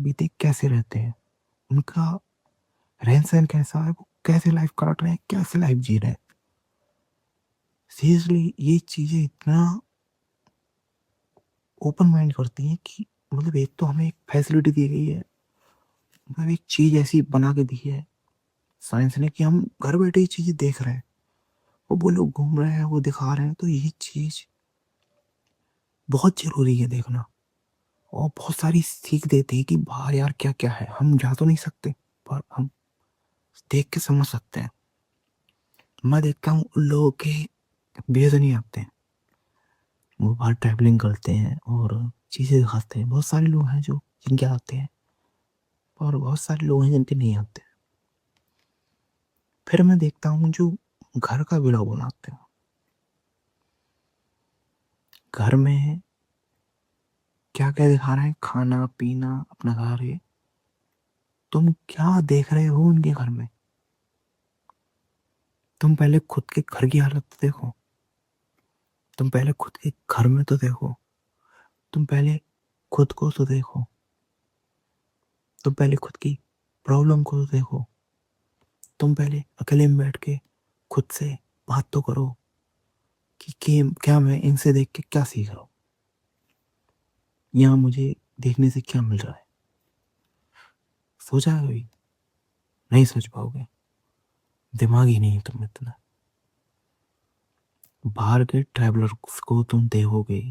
बीते कैसे रहते हैं, उनका रहन-सहन कैसा है, वो कैसे लाइफ़ काट रहे हैं, कैसे लाइफ़ जी रहे हैं। सीरियसली ये चीज़ें इतना ओपन माइंड करती हैं कि मतलब एक तो हमें एक फैसिलिटी दी गई है, मतलब एक चीज़ ऐसी बना के दी है साइंस ने कि हम घर बैठे ये चीज़ें देख रहे हैं। वो लोग घूम रहे हैं, वो दिखा रहे हैं, तो ये चीज़ बहुत ज़रूरी है देखना और बहुत सारी सीख देती है कि बाहर यार क्या-क्या है। हम जा तो नहीं सकते, पर हम देख के समझ सकते हैं। मैं देखता हूँ उन लोगों के व्यूज़ नहीं आते हैं। वो बाहर ट्रैवलिंग करते हैं और चीज़ें दिखाते हैं। बहुत सारे लोग हैं जो जिनके आते हैं और बहुत सारे लोग हैं जिनके नहीं आते। फिर मैं देखता हूँ जो घर का व्लॉग बनाते हैं। घर में क्या-क्या दिखा रहे हैं, खाना-पीना, अपना घर ये। तुम क्या देख रहे हो उनके घर में? तुम पहले खुद के घर की हालत तो देखो। तुम पहले खुद के घर में तो देखो। तुम पहले खुद को तो देखो। तुम पहले खुद की प्रॉब्लम को तो देखो। तुम पहले अकेले में बैठ के खुद से बात तो करो कि क्या मैं इनसे देख के क्या सीख रहा हूँ? यहाँ मुझे देखने से क्या मिल रहा है? सोचा है कभी? नहीं सोच पाओगे। दिमाग ही नहीं है तुम में इतना। बाहर के ट्रैवलर्स को तुम देखोगे,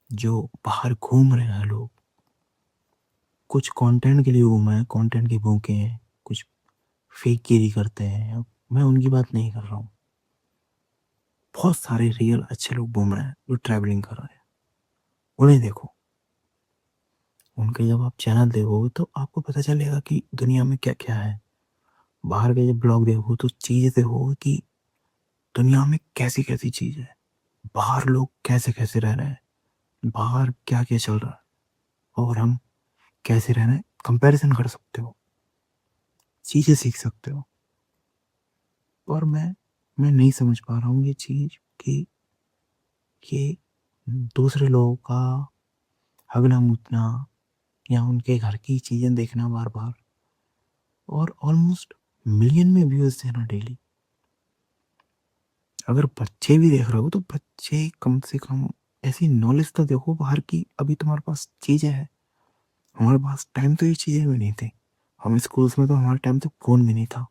जो बाहर घूम रहे हैं लोग, कुछ कंटेंट के लिए घूमे हैं, कंटेंट के भूखे हैं, कुछ फेकगिरी करते हैं। अब मैं उनकी बात नहीं कर रहा हूँ। बहुत सारे रियल अच्छे लोग घूम रहे हैं, जो ट्रैवलिंग कर रहे हैं। उन्हें देखो। उनके जब आप चैनल देखोगे तो आपको पता चलेगा कि दुनिया में क्या-क्या है। बाहर के जब ब्लॉग देखो तो चीज़ें देखोगे कि दुनिया में कैसी-कैसी चीज़ है। बाहर लोग कैसे-कैसे रह रहे हैं। बाहर क्या-क्या चल रहा है और हम कैसे रह रहे हैं, कंपैरिज़न कर सकते हो। चीज़ें सीख सकते हो। और मैं नहीं समझ पा रहा हूँ ये चीज़ कि ये दूसरे लोगों का हगना-मुतना या उनके घर की चीज़ें देखना बार-बार और ऑलमोस्ट मिलियन में व्यूज़ देना डेली। अगर बच्चे भी देख रहे हो तो बच्चे कम से कम ऐसी नॉलेज तो देखो बाहर की। अभी तुम्हारे पास चीज़ें हैं, हमारे पास टाइम तो ये चीज़ें भी नहीं थी। हम स्कूल्स में तो हमारे टाइम तो फ़ोन भी नहीं था।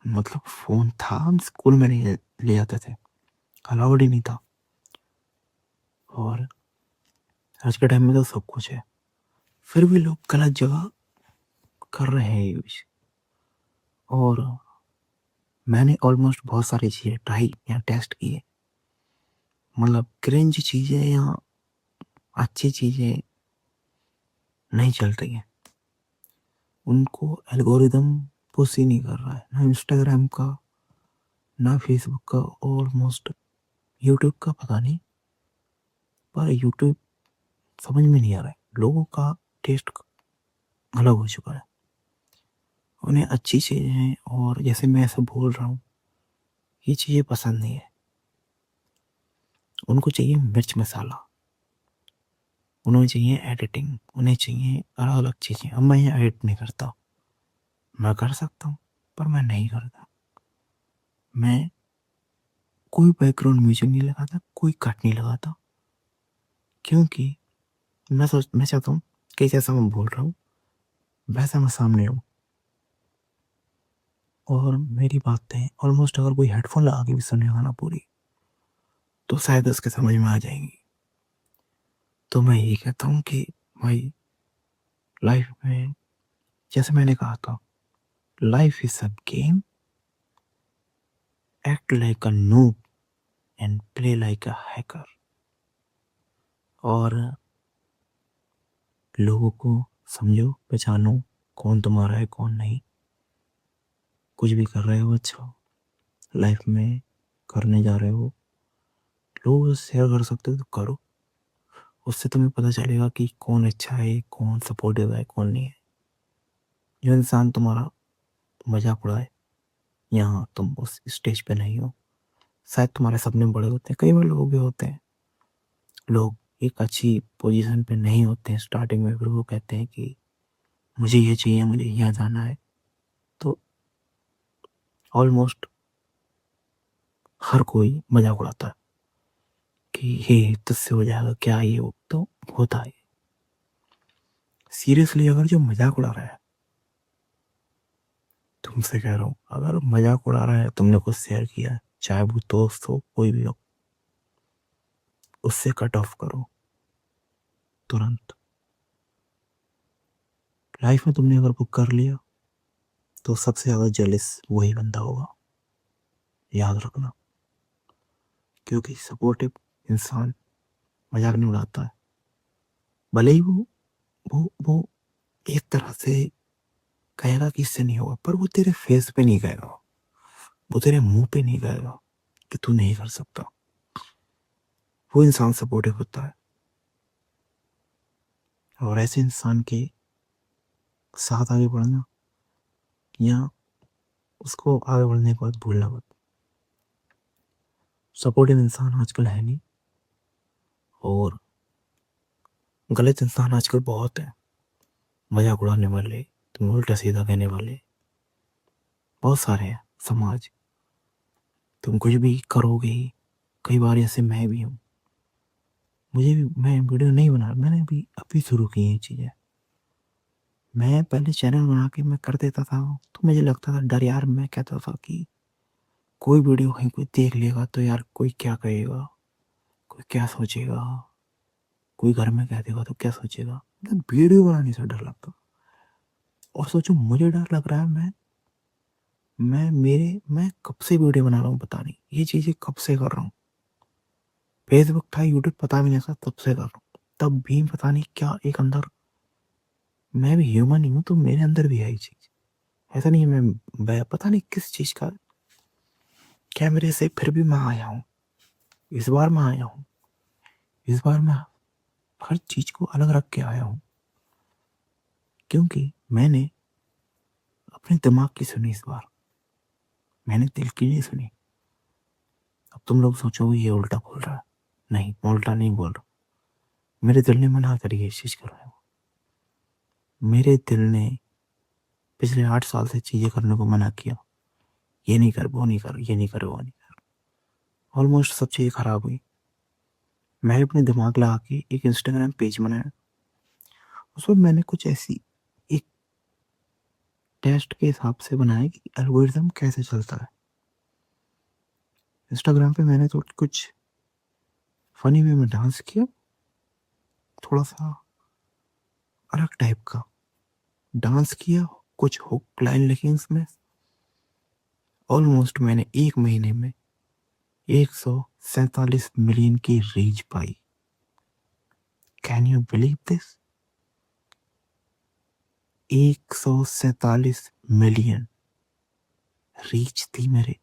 मतलब फ़ोन था, हम स्कूल में नहीं ले ले जाते थे, अलाउड ही नहीं था। और आज के टाइम में तो सब कुछ है, फिर भी लोग गलत जगह कर रहे हैं यूज़। और मैंने ऑलमोस्ट बहुत सारी चीज़ें ट्राई या टेस्ट किए, मतलब क्रिंज चीज़ें या अच्छी चीज़ें नहीं चल रही हैं। उनको एल्गोरिदम पुश ही नहीं कर रहा है, ना इंस्टाग्राम का, ना फेसबुक का, ऑलमोस्ट यूट्यूब का पता नहीं। पर यूट्यूब समझ में नहीं आ रहा है, लोगों का टेस्ट अलग हो चुका है। उन्हें अच्छी चीज़ें हैं और जैसे मैं ऐसे बोल रहा हूँ, ये चीज़ें पसंद नहीं है। उनको चाहिए मिर्च मसाला, उन्हें चाहिए एडिटिंग, उन्हें चाहिए अलग-अलग चीज़ें। अब मैं ये एडिट नहीं करता, मैं कर सकता हूँ, पर मैं नहीं करता। मैं कोई बैकग्राउंड म्यूज़िक नहीं लगाता, कोई कट नहीं लगाता, क्योंकि मैं चाहता हूँ कि जैसा मैं बोल रहा हूँ, वैसा मैं सामने हूँ। और मेरी बातें ऑलमोस्ट अगर कोई हेडफ़ोन लगा के भी सुनेगा ना पूरी, तो शायद उसके समझ में आ जाएँगी। तो मैं यही कहता हूँ कि भाई लाइफ़ में जैसे मैंने कहा था, life is a game, act like a noob and play like a hacker. और लोगों को समझो, पहचानो, कौन तुम्हारा है, कौन नहीं। कुछ भी कर रहे हो अच्छा, लाइफ़ में करने जा रहे हो, लोगों से शेयर कर सकते हो तो करो। उससे तुम्हें पता चलेगा कि कौन अच्छा है, कौन सपोर्टिव है, कौन नहीं है। जो इंसान तुम्हारा मज़ाक उड़ाए, यहाँ तुम उस स्टेज पे नहीं हो। शायद तुम्हारे सपने बड़े होते हैं, कई बार लोग भी होते हैं। लोग एक अच्छी पोज़ीशन पे नहीं होते हैं स्टार्टिंग में, फिर वो कहते हैं कि मुझे ये चाहिए, मुझे यहाँ जाना है, तो ऑलमोस्ट हर कोई मजाक उड़ाता है कि ये तुझसे हो जाएगा क्या, ये वो तो होता है। सीरियसली अगर जो मजाक उड़ा रहा है, तुमसे कह रहा हूँ, अगर मजाक उड़ा रहा है, तुमने कुछ शेयर किया है, चाहे वो दोस्त हो कोई भी हो, उससे कट ऑफ करो तुरंत। लाइफ में तुमने अगर बुक कर लिया तो सबसे ज्यादा जेलिस वही बंदा होगा, याद रखना। क्योंकि सपोर्टिव इंसान मजाक नहीं उड़ाता है। भले ही वो एक तरह से कहेगा कि इससे नहीं होगा, पर वो तेरे फेस पे नहीं कहेगा, वो तेरे मुंह पे नहीं कहेगा कि तू नहीं कर सकता। वो इंसान सपोर्टिव होता है, और ऐसे इंसान के साथ आगे बढ़ना या उसको आगे बढ़ने के बाद भूलना मत। सपोर्टिव इंसान आजकल है नहीं, और गलत इंसान आजकल बहुत है। मजाक उड़ाने वाले, तुम उल्टा सीधा कहने वाले बहुत सारे हैं समाज। तुम कुछ भी करोगे ही। कई बार ऐसे मैं भी हूँ, मुझे भी, मैं वीडियो नहीं बना, मैंने भी अभी शुरू की ये चीज़ें। मैं पहले चैनल बना के मैं कर देता था, तो मुझे लगता था डर यार, मैं कहता था कि कोई वीडियो कहीं कोई देख लेगा तो यार कोई क्या कहेगा, कोई क्या सोचेगा, कोई घर में कह देगा तो क्या सोचेगा, मतलब वीडियो बनाने से डर लगता। और सोचो मुझे डर लग रहा है, मैं कब से वीडियो बना रहा हूँ, पता नहीं ये चीज़ें कब से कर रहा हूँ। फेसबुक था, यूट्यूब पता भी नहीं था, तब से कर रहा हूँ। तब भी पता नहीं क्या एक अंदर, मैं भी ह्यूमन ही हूँ तो मेरे अंदर भी है ये चीज़। ऐसा नहीं है मैं पता नहीं किस चीज़ का कैमरे से फिर भी मैं आया हूँ। इस बार मैं आया हूँ, इस बार मैं हर चीज़ को अलग रख के आया हूँ, क्योंकि मैंने अपने दिमाग की सुनी इस बार, मैंने दिल की नहीं सुनी। अब तुम लोग सोचोगे ये उल्टा बोल रहा है, नहीं मैं उल्टा नहीं बोल रहा। मेरे दिल ने मना करी है इस चीज़ कर रहे हो। मेरे दिल ने पिछले 8 साल से चीज़ें करने को मना किया, ये नहीं कर, वो नहीं कर, ये नहीं कर, वो नहीं कर। ऑलमोस्ट सब चीज़ें खराब हुई। मैंने अपने दिमाग लगा के एक इंस्टाग्राम पेज बनाया, उसमें मैंने कुछ ऐसी एक टेस्ट के हिसाब से बनाया कि एल्गोरिथम कैसे चलता है। इंस्टाग्राम पे मैंने तो कुछ फनी वे में डांस किया, थोड़ा सा अलग टाइप का डांस किया, कुछ हुक लाइन लिखी उसमें। ऑलमोस्ट मैंने 1 महीने में 147 मिलियन की reach pi. Can you believe this? 147 million reach थी मेरे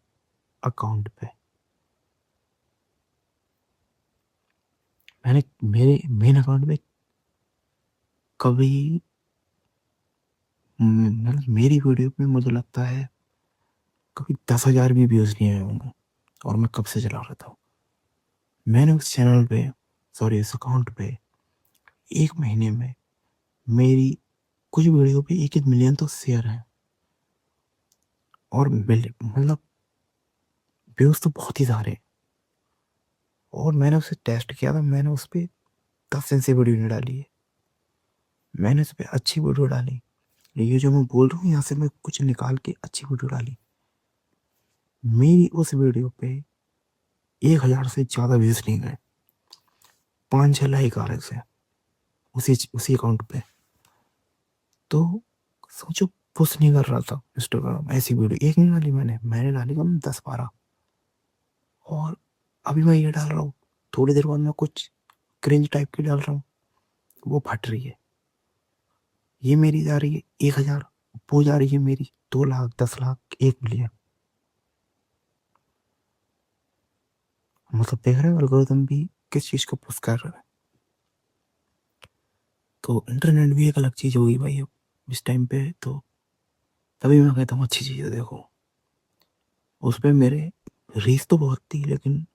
अकाउंट पे। मैंने मेरे मेन अकाउंट में कभी मतलब मेरी वीडियो पे मुझे लगता है कभी 10,000 भी व्यूज नहीं आए होंगे, और मैं कब से चला रहा था। मैंने उस चैनल पे, सॉरी उस अकाउंट पे, 1 महीने में मेरी कुछ वीडियो पे 1-1 मिलियन तो शेयर है, और मतलब व्यूज तो बहुत ही सारे। और मैंने उसे टेस्ट किया था, मैंने उस पर 10 दिन से वीडियो नहीं डाली है, मैंने उस पर अच्छी वीडियो डाली। ये जो मैं बोल रहा हूँ यहाँ से मैं कुछ निकाल के अच्छी वीडियो डाली। मेरी उस वीडियो पे 1,000 से ज़्यादा व्यूज नहीं गए, 5-6 लाइक आ रहे थे उसी अकाउंट पे। तो सोचो, पोस्ट नहीं कर रहा था इंस्टाग्राम, ऐसी वीडियो एक नहीं डाली मैंने डाली कम 10-12। और अभी मैं ये डाल रहा हूँ, थोड़ी देर बाद मैं कुछ क्रिंज टाइप की डाल रहा हूँ, वो फट रही है। ये मेरी जा रही है 1,000, वो जा रही है मेरी 2 लाख, 10 लाख, 1 मिलियन। मतलब देख रहे हो एल्गोरिथम भी किस चीज़ को पुश कर रहा है। तो इंटरनेट भी एक अलग चीज़ होगी भाई अब इस टाइम पे। तो तभी मैं कहता हूँ अच्छी चीज़ें देखो। उस पर मेरे रीच तो बहुत थी, लेकिन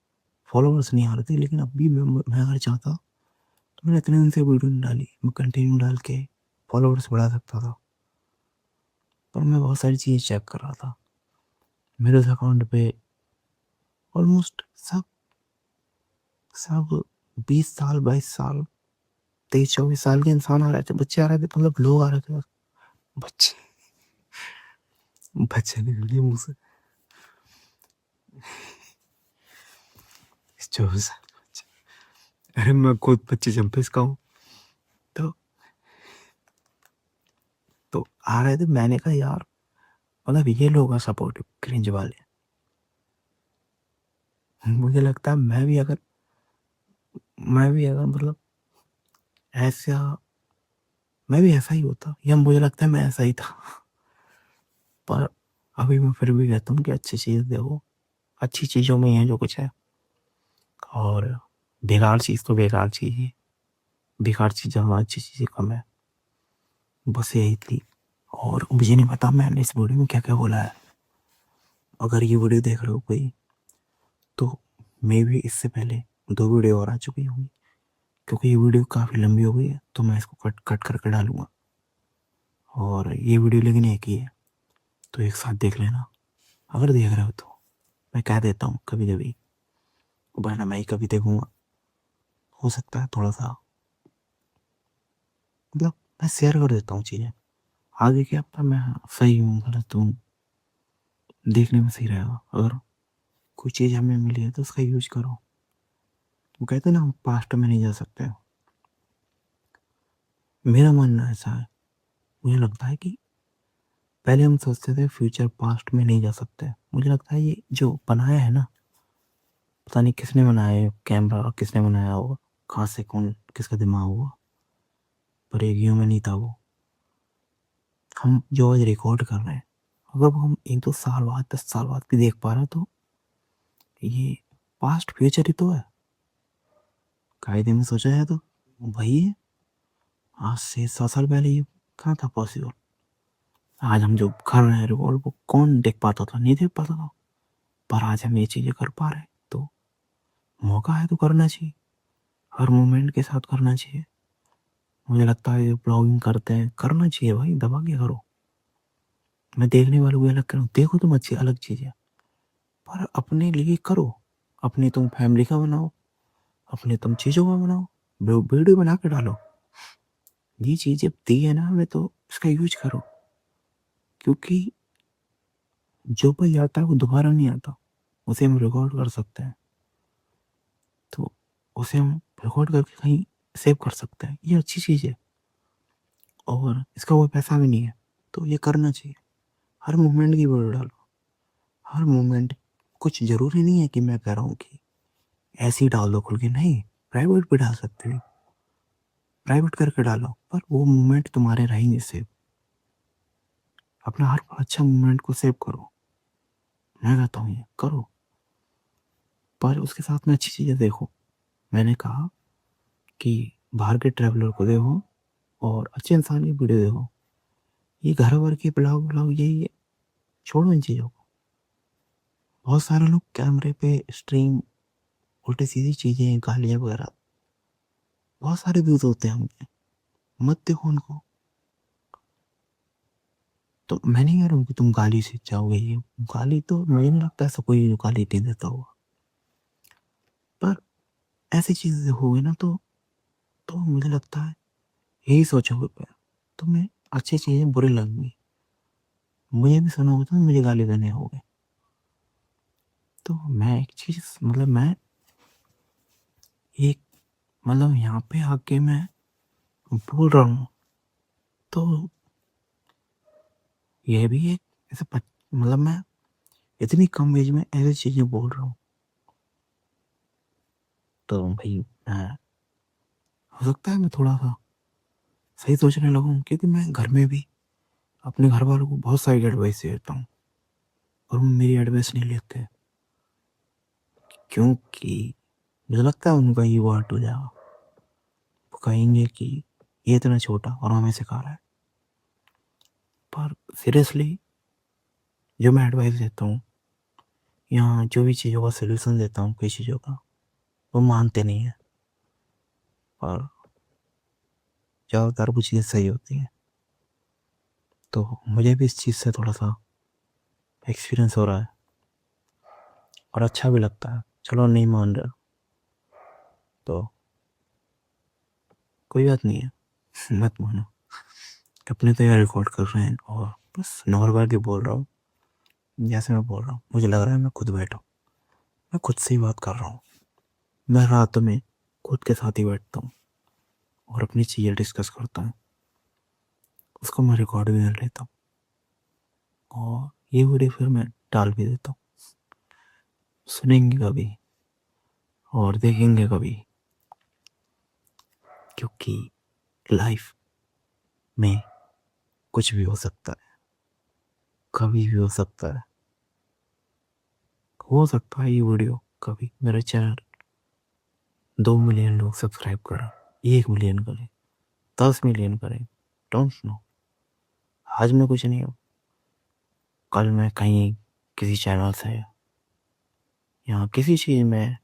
फॉलोअर्स नहीं आ रहे थे। लेकिन अब भी मैं अगर चाहता तो मैंने इतने दिन से वीडियो नहीं डाली, मैं कंटिन्यू डाल के फॉलोअर्स बढ़ा सकता था। पर मैं बहुत सारी चीज़ें चेक कर रहा था। मेरे उस अकाउंट पे ऑलमोस्ट सब सब 20 साल 22 साल 23 24 साल के इंसान आ रहे थे, बच्चे आ रहे थे, मतलब लोग आ रहे थे। बच्चे बच्चे निकल गए मुँह से। 24 साल के बच्चे। अरे मैं खुद 25 26 का हूँ। तो आ रहे थे। मैंने कहा यार, मतलब ये लोग सपोर्टिव क्रिंज वाले। मुझे लगता है मैं भी अगर मतलब ऐसा मैं भी ऐसा ही होता, या मुझे लगता है मैं ऐसा ही था। पर अभी मैं फिर भी कहता हूँ कि अच्छी चीज़ देखो, अच्छी चीज़ों में ही है जो कुछ है, और बेकार चीज़ तो बेकार चीज़ ही है। बेकार चीज़ ज़्यादा, अच्छी चीज़ें कम है। बस यही थी। और मुझे नहीं पता मैंने इस वीडियो में क्या क्या बोला है। अगर ये वीडियो देख रहे हो कोई, तो मे भी इससे पहले 2 वीडियो और आ चुकी होंगी, क्योंकि ये वीडियो काफ़ी लंबी हो गई है, तो मैं इसको कट कट करके डालूंगा। और ये वीडियो लेकिन एक ही है, तो एक साथ देख लेना अगर देख रहे हो तो। मैं कह देता हूँ कभी कभी, वरना मैं ही कभी देखूंगा। हो सकता है थोड़ा सा, मतलब मैं शेयर कर देता हूँ चीज़ें। आगे क्या पता मैं सही हूँ गलत हूँ, देखने में सही रहेगा। अगर कोई चीज़ हमें मिली है तो उसका यूज करो। वो कहते हैं ना, हम पास्ट में नहीं जा सकते। मेरा मानना ऐसा है। मुझे लगता है कि पहले हम सोचते थे फ्यूचर पास्ट में नहीं जा सकते। मुझे लगता है ये जो बनाया है ना, पता नहीं किसने बनाया है, कैमरा किसने बनाया होगा, कहाँ से कौन किसका दिमाग हुआ, पर एक ह्यूमन ही था वो। हम जो आज रिकॉर्ड कर रहे हैं, अगर वो हम 1 2 साल बाद 10 साल बाद भी देख पा रहे हैं, तो ये पास्ट फ्यूचर ही तो है। कायदे में सोचा है तो वही है। आज से 100 साल पहले ये कहाँ था पॉसिबल। आज हम जो कर रहे हैं रिकॉर्ड, वो कौन देख पाता था, नहीं देख पाता था। पर आज हम ये चीज़ें कर पा रहे हैं, तो मौका है तो करना चाहिए। हर मोमेंट के साथ करना चाहिए। मुझे लगता है जो ब्लॉगिंग करते हैं, करना चाहिए भाई, दबा के करो। मैं देखने वालों को अलग करूँ, देखो तुम अच्छी अलग चीज़ है, पर अपने लिए करो। अपने तुम फैमिली का बनाओ, अपने तुम चीज़ों का बनाओ, वीडियो बना के डालो। ये चीज़ जब दी है ना हमें, तो इसका यूज करो। क्योंकि जो पल जाता है वो दोबारा नहीं आता। उसे हम रिकॉर्ड कर सकते हैं, तो उसे हम रिकॉर्ड करके कहीं सेव कर सकते हैं। ये अच्छी चीज़ है, और इसका कोई पैसा भी नहीं है, तो ये करना चाहिए। हर मोमेंट की वीडियो डालो, हर मोमेंट। कुछ ज़रूरी नहीं है कि मैं कह रहा हूँ कि ऐसे ही डाल दो खुल के, नहीं। प्राइवेट भी डाल सकते हो, प्राइवेट करके डालो, पर वो मोमेंट तुम्हारे रहेंगे सेव। अपना हर अच्छा मोमेंट को सेव करो। मैं कहता हूँ ये करो, पर उसके साथ में अच्छी चीज़ें देखो। मैंने कहा कि बाहर के ट्रैवलर को देखो, और अच्छे इंसान की वीडियो देखो। ये घर वर के ब्लॉग ब्लॉग यही, छोड़ो इन चीज़ों को। बहुत सारे लोग कैमरे पे स्ट्रीम, उल्टी सीधी चीज़ें, गालियाँ वगैरह, बहुत सारे व्यूज़ होते हैं उनके, मत देखो उनको। तो मैं नहीं कह रहा हूँ कि तुम गाली सीख जाओगे। ये गाली तो मुझे नहीं लगता ऐसा कोई गाली नहीं देता होगा, पर ऐसी चीज़ें देखोगे ना, तो मुझे लगता है यही सोचोगे, पर तुम्हें अच्छी चीज़ें बुरी लगेंगी। मुझे भी सुना होगा तो मुझे गाली देने हो गए। तो मैं एक चीज़, मतलब मैं एक, मतलब यहाँ पे आके मैं बोल रहा हूँ, तो ये भी एक ऐसे मतलब मैं इतनी कम एज में ऐसी चीज़ें बोल रहा हूँ, तो भाई हो सकता है मैं थोड़ा सा सही सोचने लगूँ, क्योंकि मैं घर में भी अपने घर वालों को बहुत सारी एडवाइस देता हूँ, और वो मेरी एडवाइस नहीं लेते, क्योंकि मुझे लगता है उनका ईगो हर्ट हो जाएगा। वो कहेंगे कि ये इतना छोटा और हमें सिखा रहा है। पर सीरियसली, जो मैं एडवाइस देता हूँ, या जो भी चीज़ों का सोल्यूशन देता हूँ, कई चीज़ों का, वो मानते नहीं है, और ज़्यादातर वो चीज़ें सही होती हैं। तो मुझे भी इस चीज़ से थोड़ा सा एक्सपीरियंस हो रहा है और अच्छा भी लगता है। चलो नहीं मान रहे तो कोई बात नहीं है, मत मानो। अपने तो यार रिकॉर्ड कर रहे हैं और बस नॉर्मल के बोल रहा हूँ, जैसे मैं बोल रहा हूँ मुझे लग रहा है मैं खुद बैठा हूँ, मैं खुद से ही बात कर रहा हूँ। मैं रातों में खुद के साथ ही बैठता हूँ और अपनी चीज़ें डिस्कस करता हूँ, उसको मैं रिकॉर्ड भी कर लेता हूँ और ये वीडियो फिर मैं डाल भी देता हूँ। सुनेंगे कभी और देखेंगे कभी, क्योंकि लाइफ में कुछ भी हो सकता है, कभी भी हो सकता है ये वीडियो कभी मेरा चैनल 2 मिलियन लोग सब्सक्राइब करें, 1 मिलियन करें, 10 मिलियन करें, डोंट नो। आज मैं कुछ नहीं हूँ, कल मैं कहीं किसी चैनल से या किसी चीज़ में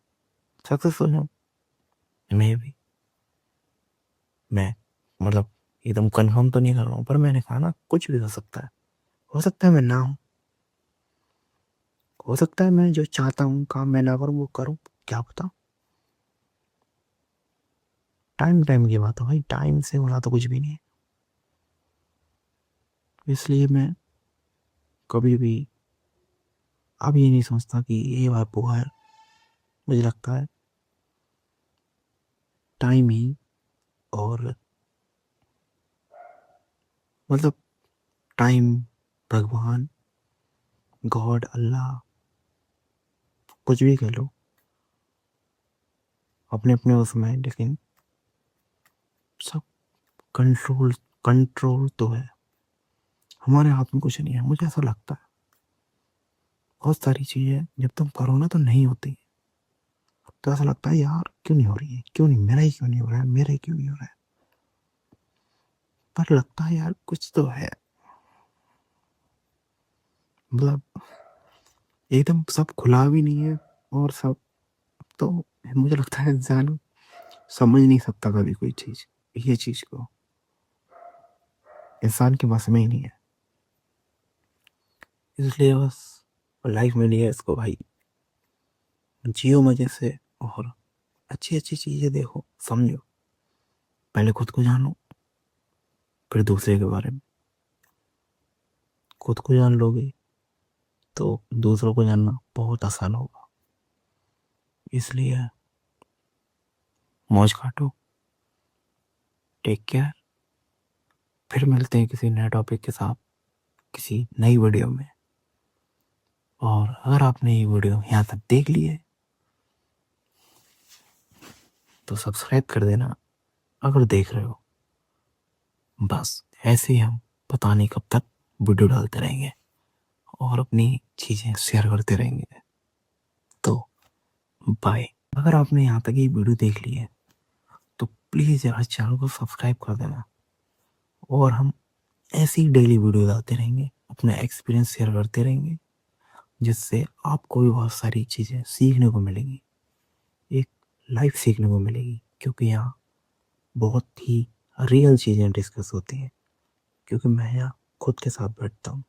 सक्सेसफुल हूँ, मे भी। मैं मतलब एकदम कंफर्म तो नहीं कर रहा हूँ, पर मैंने कहा ना कुछ भी हो सकता है मैं ना हूँ, हो सकता है मैं जो चाहता हूँ काम मैं ना करूँ वो करूँ, क्या पता। टाइम टाइम की बात है भाई, टाइम से बड़ा तो कुछ भी नहीं है। इसलिए मैं कभी भी अब ये नहीं सोचता कि ये बात वो है। मुझे लगता है टाइम ही और मतलब टाइम, भगवान, गॉड, अल्लाह, कुछ भी कह लो, अपने अपने उसमें, लेकिन सब कंट्रोल कंट्रोल तो है, हमारे हाथ में कुछ नहीं है। मुझे ऐसा लगता है बहुत सारी चीज़ें जब तुम करो ना तो नहीं होती, तो ऐसा लगता है यार क्यों नहीं हो रही है, क्यों नहीं, मेरा ही क्यों नहीं हो रहा है, मेरा ही क्यों नहीं हो रहा है। पर लगता है यार कुछ तो है, मतलब एकदम सब खुला भी नहीं है और सब तो, मुझे लगता है इंसान समझ नहीं सकता कभी कोई चीज़, ये चीज़ को इंसान के बस में ही नहीं है। इसलिए बस लाइफ में लिए इसको भाई, जियो मजे से और अच्छी अच्छी चीज़ें देखो, समझो, पहले खुद को जानो फिर दूसरे के बारे में। खुद को जान लोगे तो दूसरों को जानना बहुत आसान होगा। इसलिए मौज काटो, टेक केयर, फिर मिलते हैं किसी नए टॉपिक के साथ किसी नई वीडियो में। और अगर आपने ये वीडियो यहाँ तक देख ली है तो सब्सक्राइब कर देना अगर देख रहे हो। बस ऐसे ही हम पता नहीं कब तक वीडियो डालते रहेंगे और अपनी चीज़ें शेयर करते रहेंगे। तो बाय। अगर आपने यहाँ तक ये वीडियो देख ली है तो प्लीज़ यार चैनल को सब्सक्राइब कर देना और हम ऐसी डेली वीडियो डालते रहेंगे, अपना एक्सपीरियंस शेयर करते रहेंगे, जिससे आपको भी बहुत सारी चीज़ें सीखने को मिलेंगी, एक लाइफ सीखने को मिलेगी, क्योंकि यहाँ बहुत ही रियल चीज़ें डिस्कस होती हैं, क्योंकि मैं यहाँ खुद के साथ बैठता हूँ।